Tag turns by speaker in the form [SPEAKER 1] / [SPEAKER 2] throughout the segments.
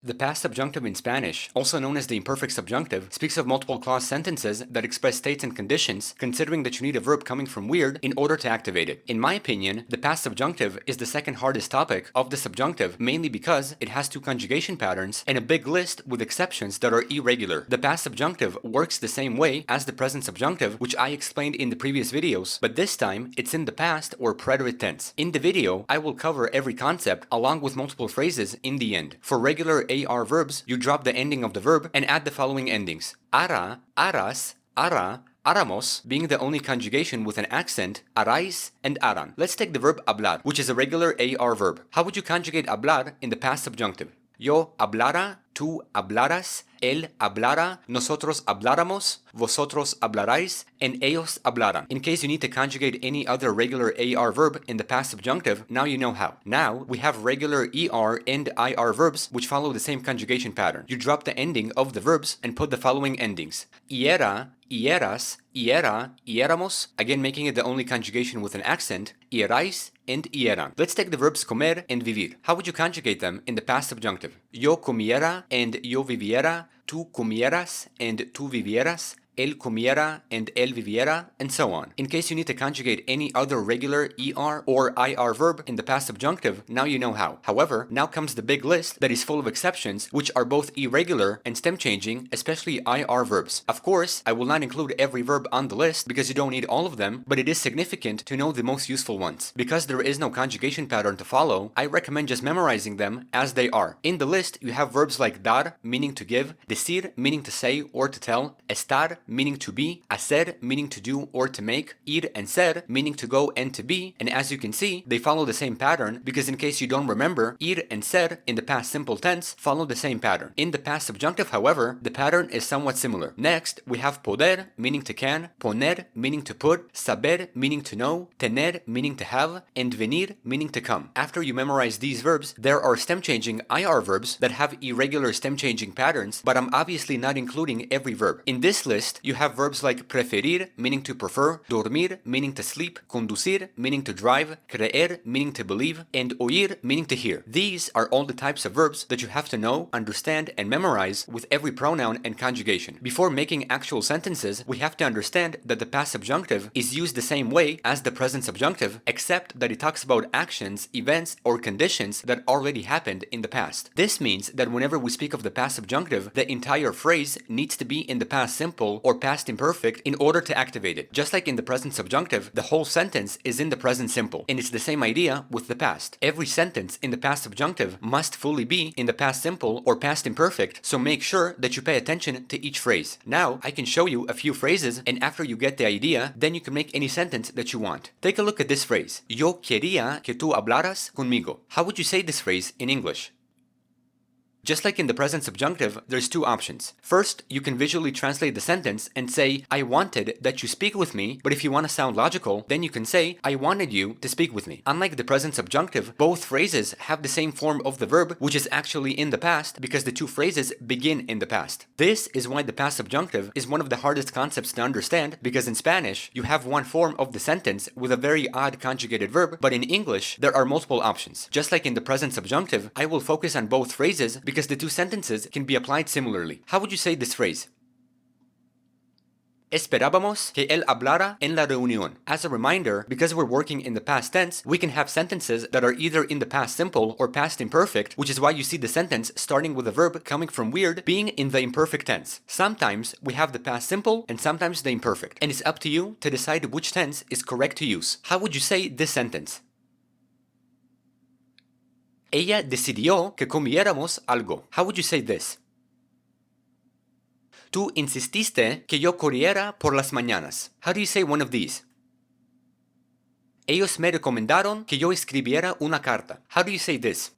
[SPEAKER 1] The past subjunctive in Spanish, also known as the imperfect subjunctive, speaks of multiple clause sentences that express states and conditions, considering that you need a verb coming from weird in order to activate it. In my opinion, the past subjunctive is the second hardest topic of the subjunctive, mainly because it has two conjugation patterns and a big list with exceptions that are irregular. The past subjunctive works the same way as the present subjunctive, which I explained in the previous videos, but this time it's in the past or preterite tense. In the video, I will cover every concept along with multiple phrases in the end. For regular AR verbs, you drop the ending of the verb and add the following endings: ara, aras, ara, aramos being the only conjugation with an accent, arais and aran. Let's take the verb hablar, which is a regular AR verb. How would you conjugate hablar in the past subjunctive? Yo hablara, tú hablaras, él hablara, nosotros habláramos, vosotros hablarais, and ellos hablaran. In case you need to conjugate any other regular AR verb in the past subjunctive, now you know how. Now, we have regular ER and IR verbs which follow the same conjugation pattern. You drop the ending of the verbs and put the following endings: iera, ieras, iera, ieramos, again making it the only conjugation with an accent, ierais, and ieran. Let's take the verbs comer and vivir. How would you conjugate them in the past subjunctive? Yo comiera and yo viviera, tú comieras and tú vivieras, él comiera and él viviera, and so on. In case you need to conjugate any other regular ER or IR verb in the past subjunctive, now you know how. However, now comes the big list that is full of exceptions, which are both irregular and stem changing, especially IR verbs. Of course, I will not include every verb on the list because you don't need all of them, but it is significant to know the most useful ones. Because there is no conjugation pattern to follow, I recommend just memorizing them as they are. In the list, you have verbs like dar, meaning to give, decir, meaning to say or to tell, estar, meaning to be, hacer, meaning to do or to make, ir and ser, meaning to go and to be, and as you can see, they follow the same pattern because in case you don't remember, ir and ser in the past simple tense follow the same pattern. In the past subjunctive, however, the pattern is somewhat similar. Next, we have poder, meaning to can, poner, meaning to put, saber, meaning to know, tener, meaning to have, and venir, meaning to come. After you memorize these verbs, there are stem-changing IR verbs that have irregular stem-changing patterns, but I'm obviously not including every verb. In this list, you have verbs like preferir, meaning to prefer, dormir, meaning to sleep, conducir, meaning to drive, creer, meaning to believe, and oír, meaning to hear. These are all the types of verbs that you have to know, understand, and memorize with every pronoun and conjugation. Before making actual sentences, we have to understand that the past subjunctive is used the same way as the present subjunctive, except that it talks about actions, events, or conditions that already happened in the past. This means that whenever we speak of the past subjunctive, the entire phrase needs to be in the past simple or past imperfect in order to activate it. Just like in the present subjunctive, the whole sentence is in the present simple, and it's the same idea with the past. Every sentence in the past subjunctive must fully be in the past simple or past imperfect, so make sure that you pay attention to each phrase. Now, I can show you a few phrases, and after you get the idea, then you can make any sentence that you want. Take a look at this phrase. Yo quería que tú hablaras conmigo. How would you say this phrase in English? Just like in the present subjunctive, there's two options. First, you can visually translate the sentence and say, I wanted that you speak with me, but if you want to sound logical, then you can say, I wanted you to speak with me. Unlike the present subjunctive, both phrases have the same form of the verb, which is actually in the past because the two phrases begin in the past. This is why the past subjunctive is one of the hardest concepts to understand, because in Spanish, you have one form of the sentence with a very odd conjugated verb, but in English, there are multiple options. Just like in the present subjunctive, I will focus on both phrases because the two sentences can be applied similarly. How would you say this phrase? Esperábamos que él hablara en la reunión. As a reminder, because we're working in the past tense, we can have sentences that are either in the past simple or past imperfect, which is why you see the sentence starting with a verb coming from weird being in the imperfect tense. Sometimes we have the past simple and sometimes the imperfect, and it's up to you to decide which tense is correct to use. How would you say this sentence? Ella decidió que comiéramos algo. How would you say this? Tú insististe que yo corriera por las mañanas. How do you say one of these? Ellos me recomendaron que yo escribiera una carta. How do you say this?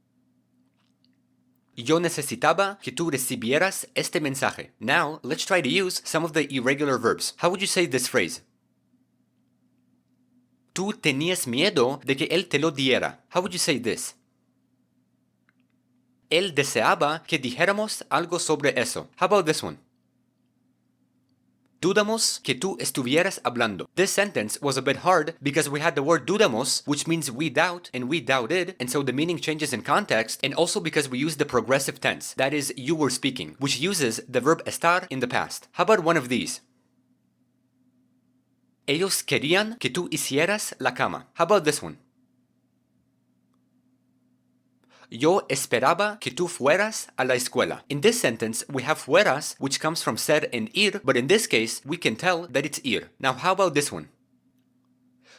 [SPEAKER 1] Yo necesitaba que tú recibieras este mensaje. Now, let's try to use some of the irregular verbs. How would you say this phrase? Tú tenías miedo de que él te lo diera. How would you say this? Él deseaba que dijéramos algo sobre eso. How about this one? Dudamos que tú estuvieras hablando. This sentence was a bit hard because we had the word dudamos, which means we doubt, and we doubted, and so the meaning changes in context, and also because we use the progressive tense, that is, you were speaking, which uses the verb estar in the past. How about one of these? Ellos querían que tú hicieras la cama. How about this one? Yo esperaba que tú fueras a la escuela. In this sentence, we have fueras, which comes from ser and ir, but in this case, we can tell that it's ir. Now, how about this one?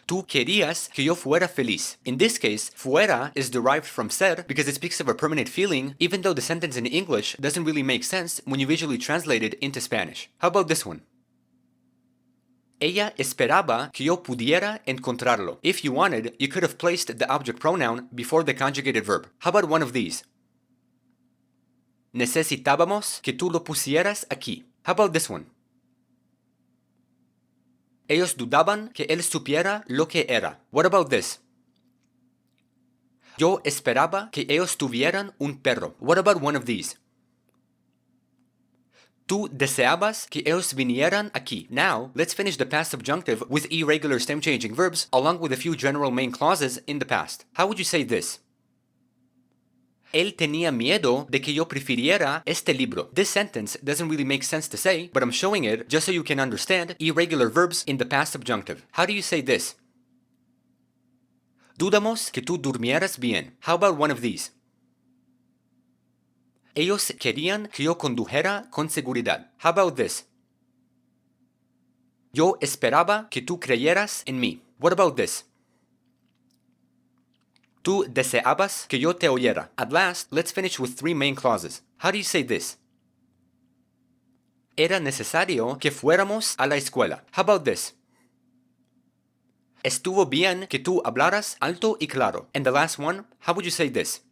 [SPEAKER 1] Tú querías que yo fuera feliz. In this case, fuera is derived from ser because it speaks of a permanent feeling, even though the sentence in English doesn't really make sense when you visually translate it into Spanish. How about this one? Ella esperaba que yo pudiera encontrarlo. If you wanted, you could have placed the object pronoun before the conjugated verb. How about one of these? Necesitábamos que tú lo pusieras aquí. How about this one? Ellos dudaban que él supiera lo que era. What about this? Yo esperaba que ellos tuvieran un perro. What about one of these? Tú deseabas que ellos vinieran aquí. Now, let's finish the past subjunctive with irregular stem-changing verbs along with a few general main clauses in the past. How would you say this? Él tenía miedo de que yo prefiriera este libro. This sentence doesn't really make sense to say, but I'm showing it just so you can understand irregular verbs in the past subjunctive. How do you say this? Dudamos que tú durmieras bien. How about one of these? Ellos querían que yo condujera con seguridad. How about this? Yo esperaba que tú creyeras en mí. What about this? Tú deseabas que yo te oyera. At last, let's finish with three main clauses. How do you say this? Era necesario que fuéramos a la escuela. How about this? Estuvo bien que tú hablaras alto y claro. And the last one, how would you say this?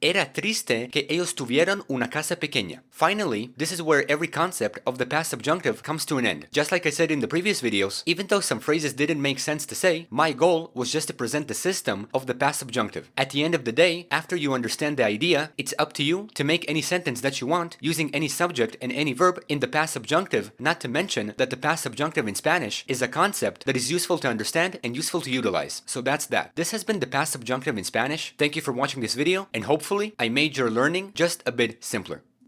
[SPEAKER 1] Era triste que ellos tuvieran una casa pequeña. Finally, this is where every concept of the past subjunctive comes to an end. Just like I said in the previous videos, even though some phrases didn't make sense to say, my goal was just to present the system of the past subjunctive. At the end of the day, after you understand the idea, it's up to you to make any sentence that you want using any subject and any verb in the past subjunctive, not to mention that the past subjunctive in Spanish is a concept that is useful to understand and useful to utilize. So that's that. This has been the past subjunctive in Spanish. Thank you for watching this video, and hopefully I made your learning just a bit simpler.